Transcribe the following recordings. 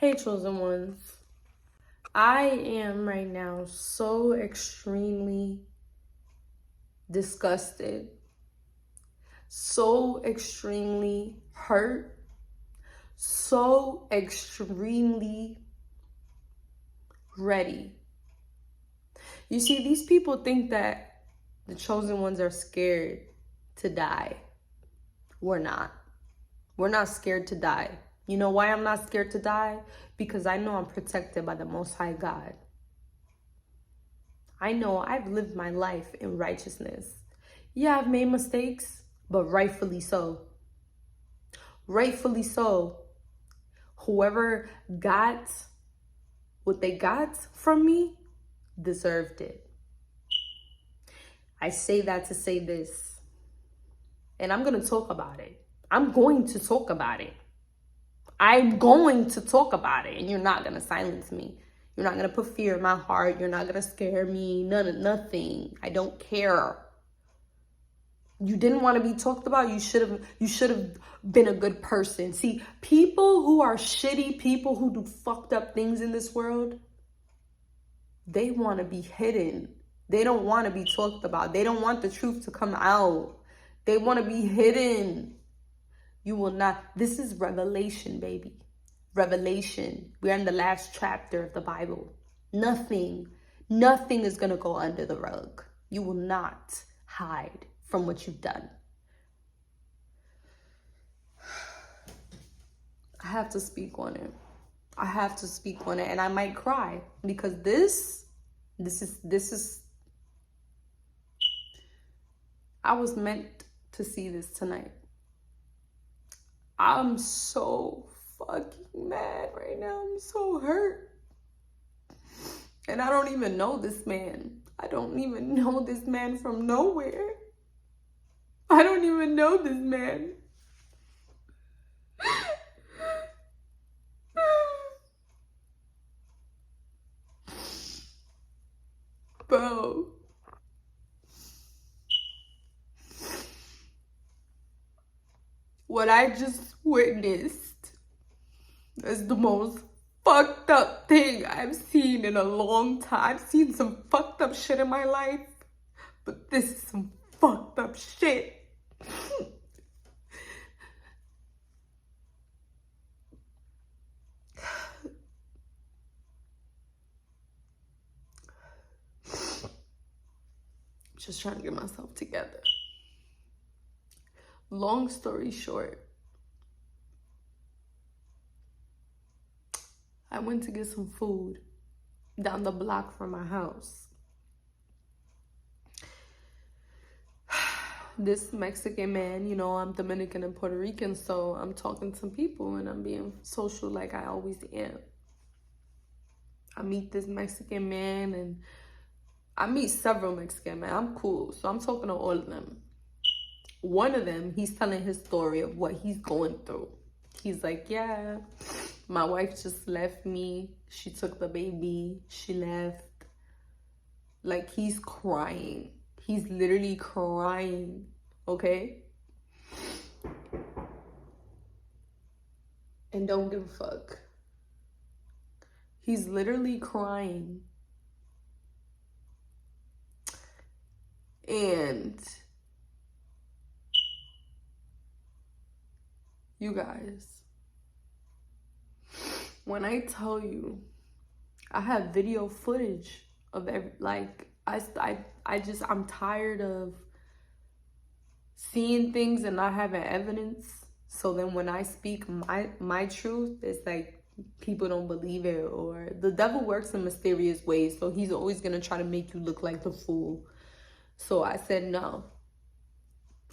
Hey, chosen ones. I am right now so extremely disgusted, so extremely hurt, so extremely ready. You see, these people think that the chosen ones are scared to die. We're not. We're not scared to die. You know why I'm not scared to die? Because I know I'm protected by the Most High God. I know I've lived my life in righteousness. Yeah, I've made mistakes, but rightfully so. Rightfully so. Whoever got what they got from me deserved it. I say that to say this, and I'm going to talk about it. I'm going to talk about it. I'm going to talk about it, and you're not going to silence me. You're not going to put fear in my heart. You're not going to scare me. Nothing. I don't care. You didn't want to be talked about. You should have been a good person. See, people who are shitty, people who do fucked up things in this world, they want to be hidden. They don't want to be talked about. They don't want the truth to come out. They want to be hidden. You will not. This is Revelation, baby. Revelation. We're in the last chapter of the Bible. Nothing is going to go under the rug. You will not hide from what you've done. I have to speak on it. I have to speak on it, and I might cry because this is I was meant to see this tonight. I'm so fucking mad right now. I'm so hurt. And I don't even know this man. I don't even know this man from nowhere. I don't even know this man. Bro. What I just witnessed is the most fucked up thing I've seen in a long time. I've seen some fucked up shit in my life, but this is some fucked up shit. Just trying to get myself together. Long story short, I went to get some food down the block from my house. This Mexican man, you know, I'm Dominican and Puerto Rican, so I'm talking to some people and I'm being social like I always am. I meet this Mexican man and I meet several Mexican men. I'm cool, so I'm talking to all of them. One of them, he's telling his story of what he's going through. He's like, yeah, my wife just left me. She took the baby. She left. Like, he's crying. He's literally crying, okay? And don't give a fuck. He's literally crying. And you guys, when I tell you, I have video footage of I'm tired of seeing things and not having evidence. So then when I speak my truth, it's like people don't believe it, or the devil works in mysterious ways. So he's always gonna try to make you look like the fool. So I said no.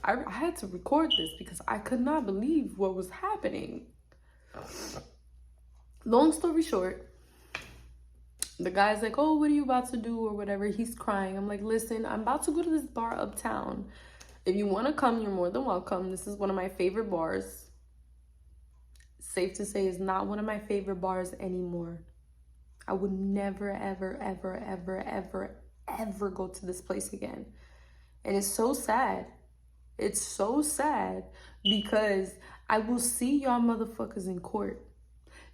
I had to record this because I could not believe what was happening. Long story short, the guy's like, oh, what are you about to do or whatever? He's crying. I'm like, listen, I'm about to go to this bar uptown. If you want to come, you're more than welcome. This is one of my favorite bars. Safe to say, it's not one of my favorite bars anymore. I would never, ever go to this place again. And it's so sad. It's so sad because I will see y'all motherfuckers in court.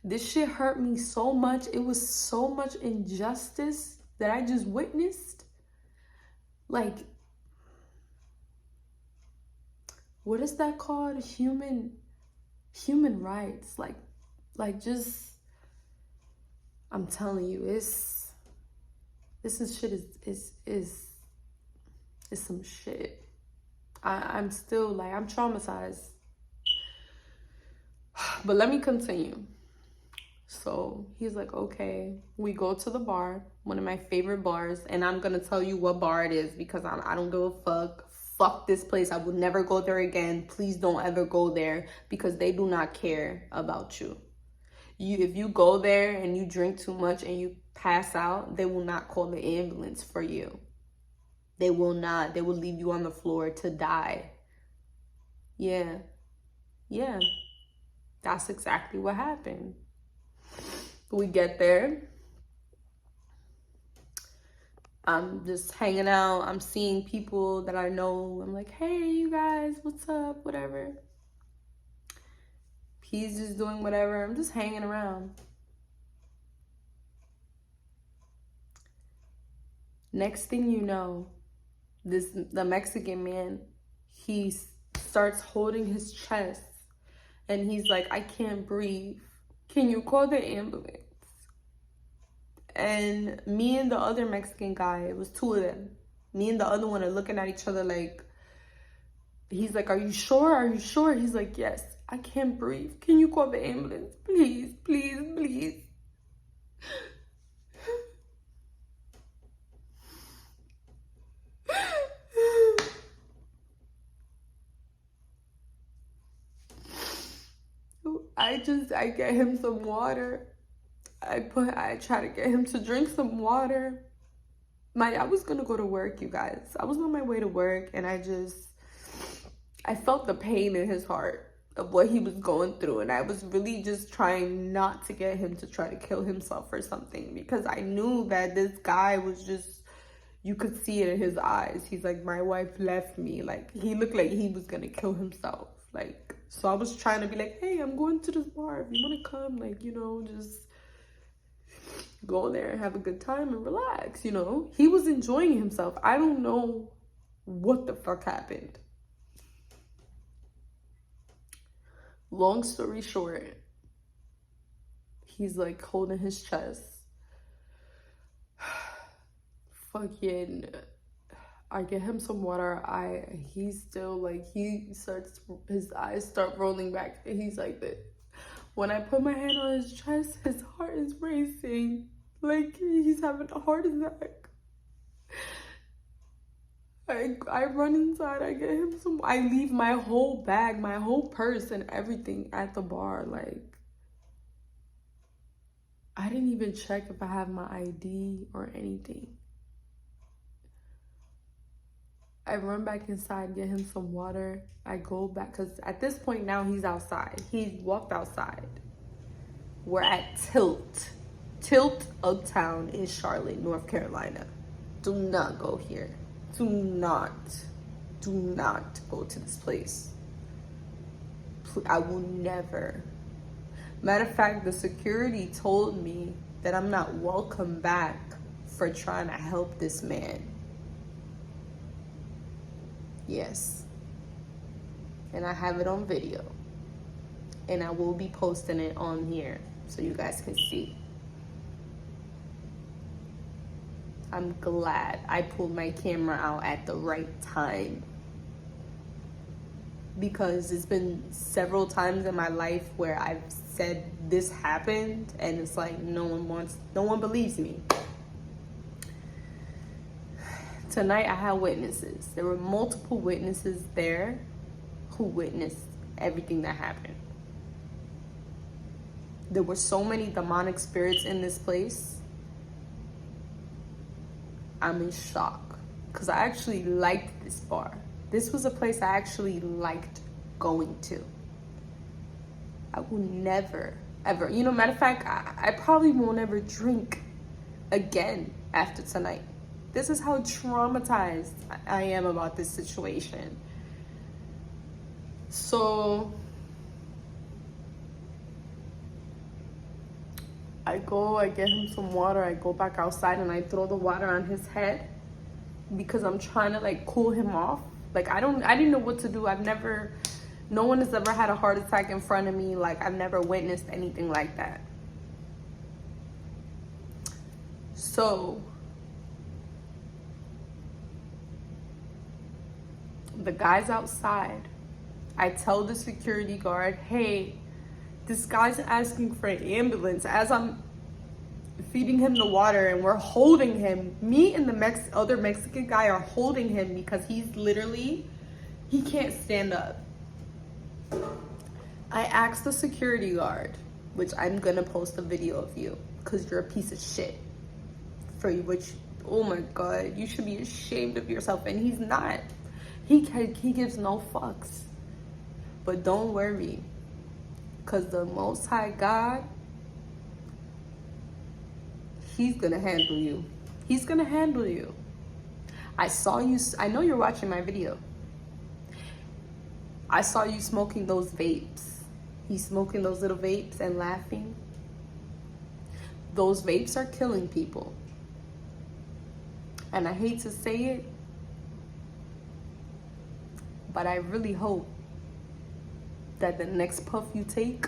This shit hurt me so much. It was so much injustice that I just witnessed. Like, what is that called? Human rights. Like just, I'm telling you, this shit is some shit. I'm still like, I'm traumatized. But let me continue. So he's like, okay, we go to the bar, one of my favorite bars, and I'm gonna tell you what bar it is because I don't give a fuck. Fuck this place. I will never go there again. Please don't ever go there because they do not care about you. If you go there and you drink too much and you pass out, they will not call the ambulance for you. They will not. They will leave you on the floor to die. Yeah. That's exactly what happened. We get there. I'm just hanging out. I'm seeing people that I know. I'm like, hey, you guys, what's up? Whatever. He's just doing whatever. I'm just hanging around. Next thing you know, the Mexican man, he starts holding his chest and he's like, I can't breathe. Can you call the ambulance? And me and the other Mexican guy, it was two of them. Me and the other one are looking at each other like, he's like, are you sure? Are you sure? He's like, yes, I can't breathe. Can you call the ambulance? Please, please, please. I get him some water. I try to get him to drink some water. I was gonna go to work, you guys. I was on my way to work and I felt the pain in his heart of what he was going through. And I was really just trying not to get him to try to kill himself or something because I knew that this guy was just, you could see it in his eyes. He's like, my wife left me. Like, he looked like he was gonna kill himself. Like, so I was trying to be like, hey, I'm going to this bar. If you want to come, like, you know, just go there and have a good time and relax, you know. He was enjoying himself. I don't know what the fuck happened. Long story short, he's like holding his chest. Fucking, I get him some water. He's still like, his eyes start rolling back and he's like this. When I put my hand on his chest, his heart is racing. Like he's having a heart attack. I run inside, I get him some, I leave my whole bag, my whole purse and everything at the bar. Like, I didn't even check if I have my ID or anything. I run back inside, get him some water. I go back, because at this point now he's outside. He's walked outside. We're at Tilt Uptown in Charlotte, North Carolina. Do not go here. Do not go to this place. I will never. Matter of fact, the security told me that I'm not welcome back for trying to help this man. Yes. And I have it on video. And I will be posting it on here so you guys can see. I'm glad I pulled my camera out at the right time. Because it's been several times in my life where I've said this happened and it's like no one believes me. Tonight I had witnesses. There were multiple witnesses there who witnessed everything that happened. There were so many demonic spirits in this place. I'm in shock because I actually liked this bar. This was a place I actually liked going to. I will never, ever, matter of fact, I probably won't ever drink again after tonight. This is how traumatized I am about this situation. So I get him some water. I go back outside and I throw the water on his head because I'm trying to like cool him off. Like I didn't know what to do. No one has ever had a heart attack in front of me. Like I've never witnessed anything like that. So the guy's outside. I tell the security guard, hey, this guy's asking for an ambulance. As I'm feeding him the water and we're holding him, me and the other Mexican guy are holding him because he can't stand up. I asked the security guard, which I'm gonna post a video of you because you're a piece of shit. For you, which, oh my God, you should be ashamed of yourself. And he's not. He gives no fucks. But don't worry, because the Most High God, he's gonna handle you. He's gonna handle you. I saw you, I know you're watching my video. I saw you smoking those vapes. He's smoking those little vapes and laughing. Those vapes are killing people. And I hate to say it, but I really hope that the next puff you take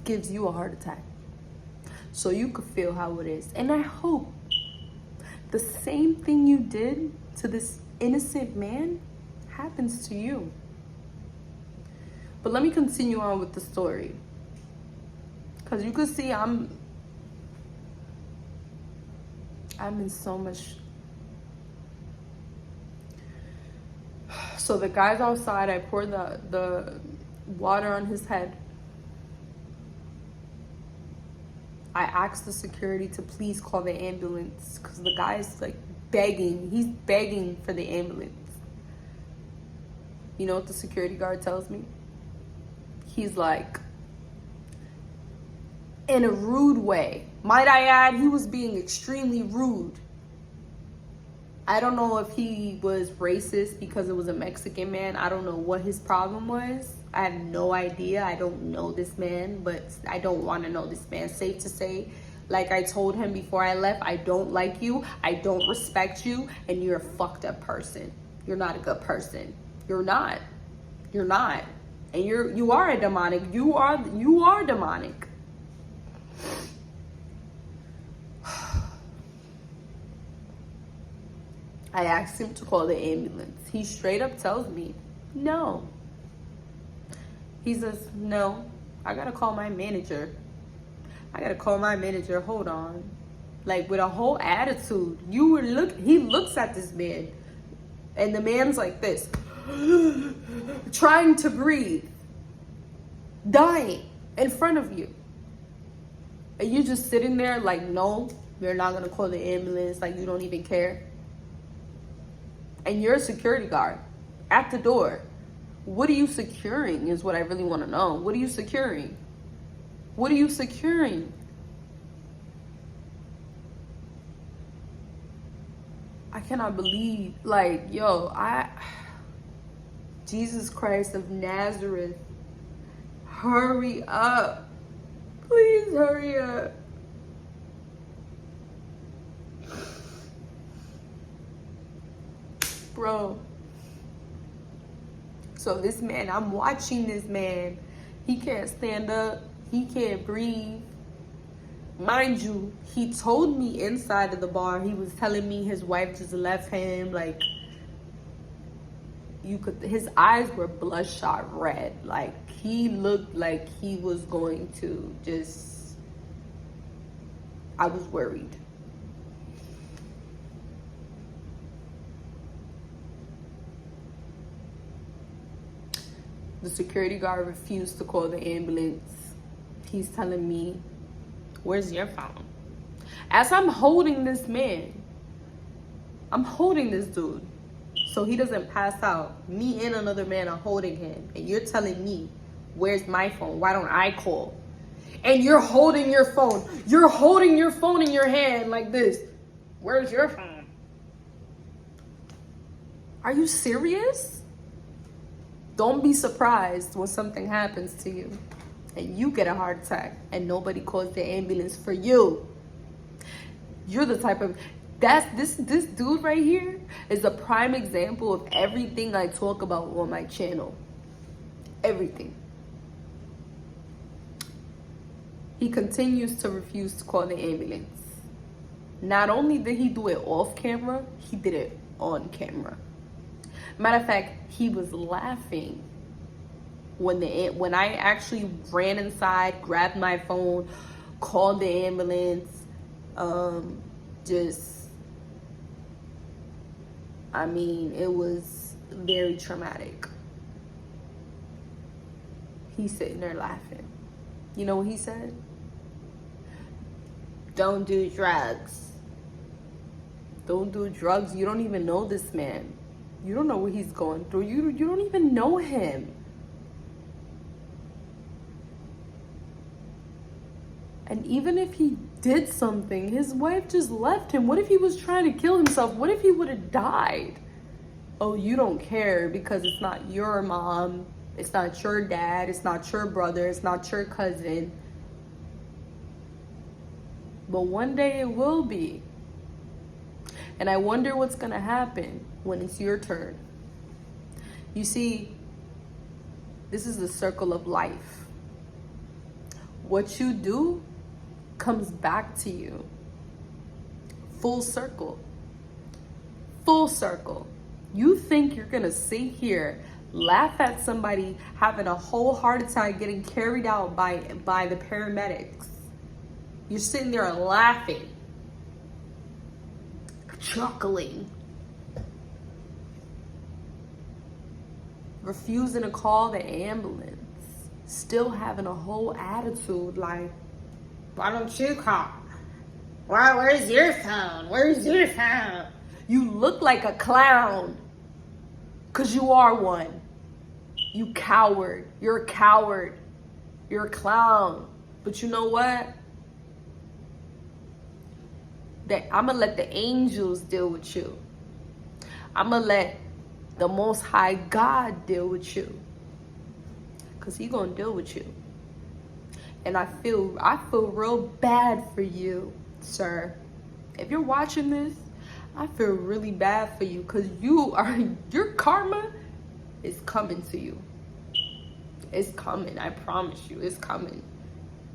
gives you a heart attack so you could feel how it is. And I hope the same thing you did to this innocent man happens to you. But let me continue on with the story, because you can see I'm in so much. So the guy's outside. I pour the water on his head. I asked the security to please call the ambulance because the guy's like begging. He's begging for the ambulance. You know what the security guard tells me? He's like, in a rude way. Might I add, he was being extremely rude. I don't know if he was racist because it was a Mexican man. I don't know what his problem was. I have no idea. I don't know this man, but I don't want to know this man. Safe to say, like I told him before I left, I don't like you, I don't respect you, and you're a fucked up person. You're not a good person. You're not. You're not. And you are a demonic. You are demonic. I asked him to call the ambulance. He straight up tells me, no. He says, no, I gotta call my manager. Hold on. Like with a whole attitude. He looks at this man and the man's like this, trying to breathe, dying in front of you. And you're just sitting there like, no, you're not gonna call the ambulance. Like you don't even care. And you're a security guard at the door. What are you securing is what I really want to know. What are you securing? What are you securing? I cannot believe, like, Jesus Christ of Nazareth, hurry up. Please hurry up. Bro. So this man, I'm watching this man. He can't stand up. He can't breathe. Mind you, he told me inside of the bar, he was telling me his wife just left him. Like, his eyes were bloodshot red. Like, he looked like he was going to just, I was worried. The security guard refused to call the ambulance. He's telling me, where's your phone? As I'm holding this man, I'm holding this dude so he doesn't pass out. Me and another man are holding him. And you're telling me, where's my phone? Why don't I call? And you're holding your phone. You're holding your phone in your hand like this. Where's your phone? Are you serious? Don't be surprised when something happens to you. and you get a heart attack and nobody calls the ambulance for you. You're the type of, this dude right here is a prime example of everything I talk about on my channel. Everything. He continues to refuse to call the ambulance. Not only did he do it off camera, he did it on camera. Matter of fact, he was laughing when I actually ran inside, grabbed my phone, called the ambulance. It was very traumatic. He's sitting there laughing. You know what he said? Don't do drugs. Don't do drugs. You don't even know this man. You don't know what he's going through. You don't even know him. And even if he did something, his wife just left him. What if he was trying to kill himself? What if he would have died? Oh, you don't care because it's not your mom. It's not your dad. It's not your brother. It's not your cousin. But one day it will be. And I wonder what's going to happen when it's your turn. You see, this is the circle of life. What you do comes back to you. Full circle. Full circle. You think you're going to sit here, laugh at somebody having a whole heart attack getting carried out by the paramedics. You're sitting there laughing, chuckling, refusing to call the ambulance, still having a whole attitude like, why don't you call? Where's your phone? Where's your phone? You look like a clown, because you are one. You coward. You're a coward. You're a clown. But you know what? I'm going to let the angels deal with you. I'm going to let the Most High God deal with you. Because He's going to deal with you. And I feel real bad for you, sir. If you're watching this, I feel really bad for you because your karma is coming to you. It's coming. I promise you, it's coming.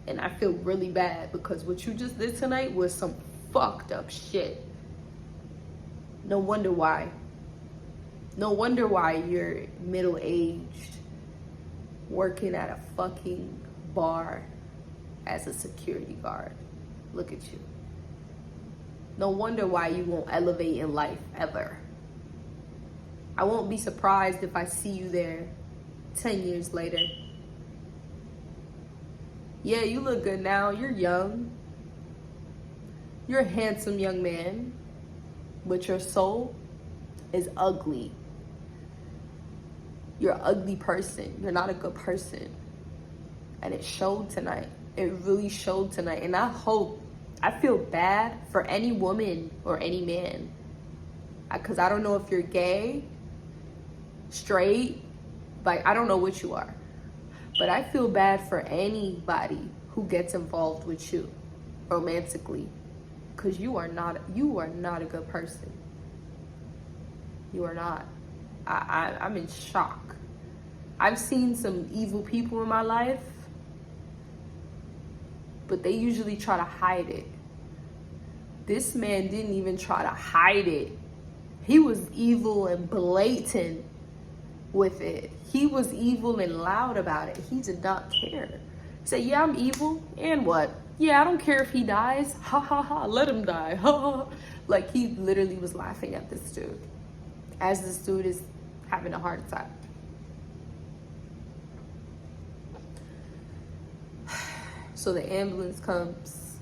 And I feel really bad because what you just did tonight was some fucked up shit. No wonder why. No wonder why you're middle-aged, working at a fucking bar as a security guard. Look at you. No wonder why you won't elevate in life ever. I won't be surprised if I see you there 10 years later. Yeah, you look good now. You're young. You're a handsome young man. But your soul is ugly. You're an ugly person. You're not a good person. And it showed tonight. It really showed tonight. And I feel bad for any woman or any man. Because I don't know if you're gay, straight, like I don't know what you are. But I feel bad for anybody who gets involved with you romantically. Because you are not a good person. You are not. I'm in shock. I've seen some evil people in my life, but they usually try to hide it. This man didn't even try to hide it. He was evil and blatant with it. He was evil and loud about it. He did not care. He said, yeah, I'm evil, and what? Yeah, I don't care if he dies. Ha ha ha, let him die. Ha ha. Like, he literally was laughing at this dude as this dude is having a heart attack. So the ambulance comes.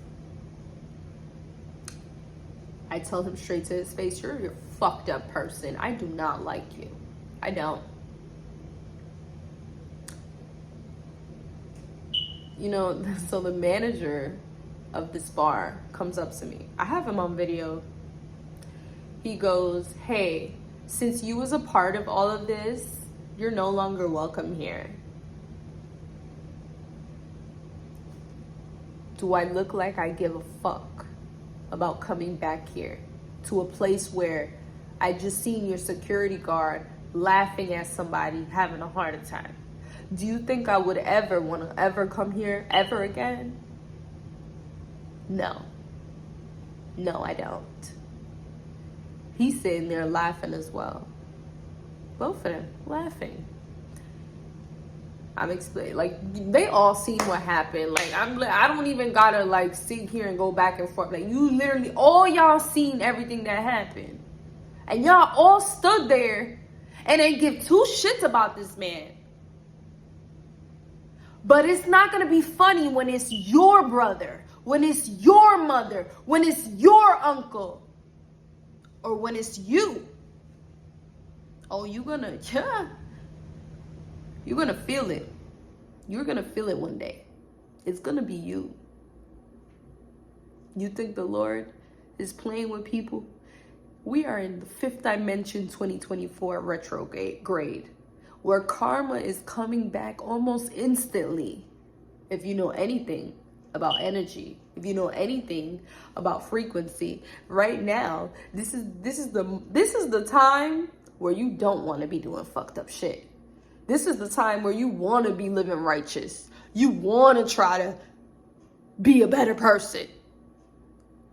I tell him straight to his face, you're a fucked up person. I do not like you. I don't. You know, so the manager of this bar comes up to me. I have him on video. He goes, hey, since you was a part of all of this, you're no longer welcome here. Do I look like I give a fuck about coming back here to a place where I just seen your security guard laughing at somebody having a heart attack? Do you think I would ever want to ever come here ever again? No. No, I don't. He's sitting there laughing as well. Both of them laughing. I'm explaining, like, they all seen what happened. Like, I don't even gotta like sit here and go back and forth. Like, you literally, all y'all seen everything that happened, and y'all all stood there and ain't give two shits about this man. But it's not gonna be funny when it's your brother, when it's your mother, when it's your uncle, or when it's you. Oh, you're gonna feel it. You're gonna feel it one day. It's gonna be you. You think the Lord is playing with people? We are in the 5th dimension 2024 retrograde, where karma is coming back almost instantly. If you know anything about energy, if you know anything about frequency, right now, this is the time where you don't want to be doing fucked up shit. This is the time where you want to be living righteous. You want to try to be a better person.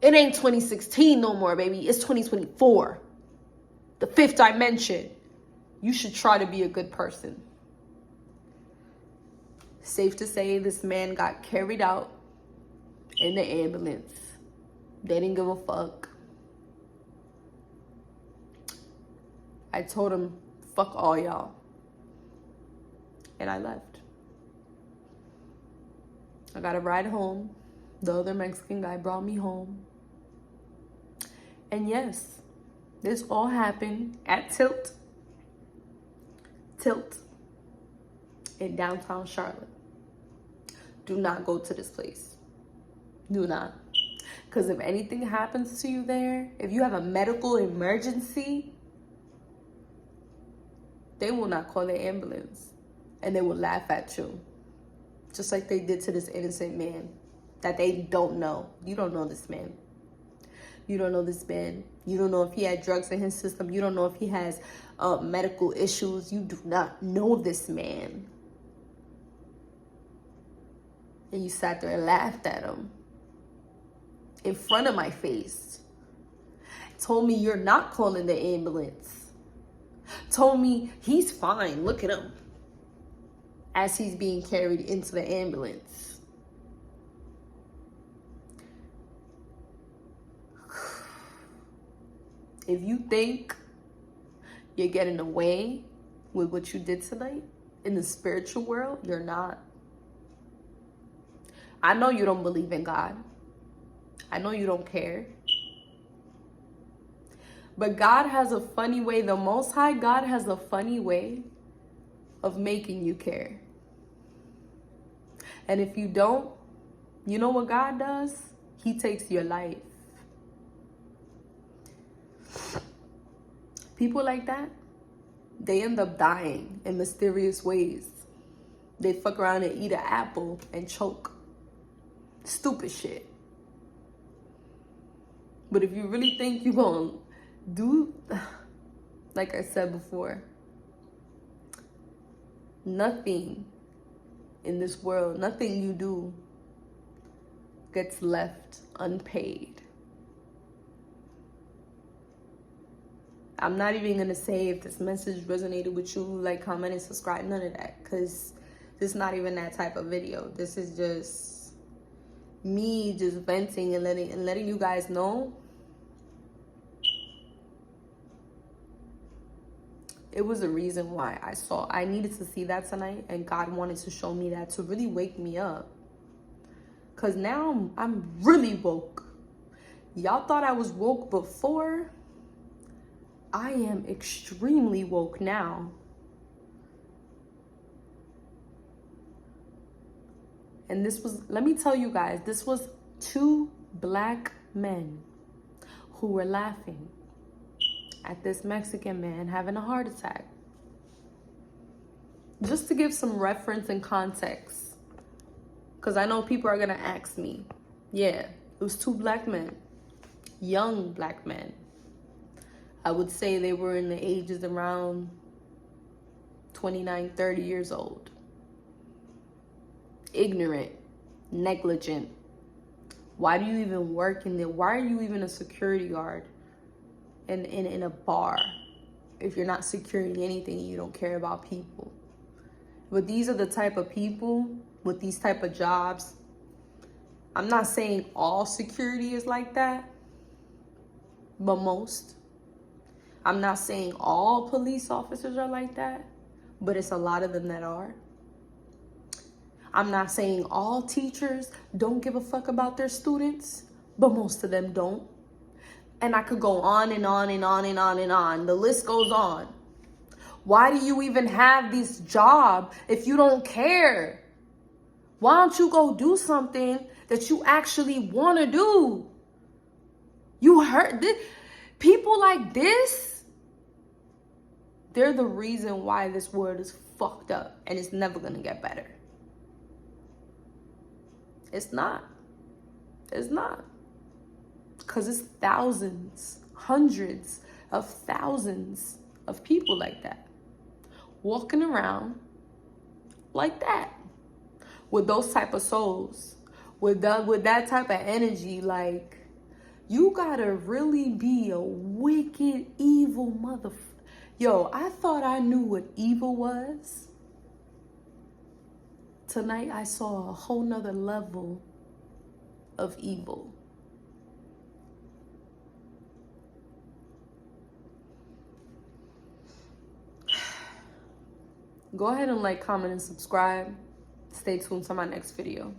It ain't 2016 no more, baby. It's 2024. The 5th dimension. You should try to be a good person. Safe to say, this man got carried out in the ambulance. They didn't give a fuck. I told him, fuck all y'all. And I left. I got a ride home. The other Mexican guy brought me home. And yes, this all happened at Tilt in downtown Charlotte. Do not go to this place. Do not. Because if anything happens to you there, if you have a medical emergency, they will not call the ambulance. And they will laugh at you. Just like they did to this innocent man that they don't know. You don't know this man. You don't know this man. You don't know if he had drugs in his system. You don't know if he has medical issues. You do not know this man. And you sat there and laughed at him in front of my face. Told me you're not calling the ambulance. Told me he's fine. Look at him. As he's being carried into the ambulance. If you think you're getting away with what you did tonight in the spiritual world, you're not. I know you don't believe in God. I know you don't care. But God has a funny way, the Most High God has a funny way of making you care. And if you don't, you know what God does? He takes your life. People like that, they end up dying in mysterious ways. They fuck around and eat an apple and choke. Stupid shit. But if you really think you're gonna do, like I said before, nothing in this world, nothing you do gets left unpaid. I'm not even gonna say if this message resonated with you, like, comment, and subscribe, none of that, because this is not even that type of video. This is just me just venting and letting you guys know it was a reason why I needed to see that tonight, and God wanted to show me that to really wake me up. Because now I'm really woke. Y'all thought I was woke before. I am extremely woke now. And this was, let me tell you guys, this was 2 black men who were laughing at this Mexican man having a heart attack. Just to give some reference and context Because I know people are going to ask me. Yeah, it was 2 black men. Young black men. I would say they were in the ages around 29, 30 years old. Ignorant. Negligent. Why do you even work in there? Why are you even a security guard in a bar if you're not securing anything and you don't care about people? But these are the type of people with these type of jobs. I'm not saying all security is like that, but most. I'm not saying all police officers are like that, but it's a lot of them that are. I'm not saying all teachers don't give a fuck about their students, but most of them don't. And I could go on and on and on and on and on. The list goes on. Why do you even have this job if you don't care? Why don't you go do something that you actually want to do? You heard this? People like this, they're the reason why this world is fucked up and it's never going to get better. It's not. It's not. Because it's thousands, hundreds of thousands of people like that. Walking around like that. With those type of souls. With that type of energy. Like, you gotta really be a wicked, evil motherfucker. Yo, I thought I knew what evil was. Tonight I saw a whole nother level of evil. Go ahead and like, comment, and subscribe. Stay tuned to my next video.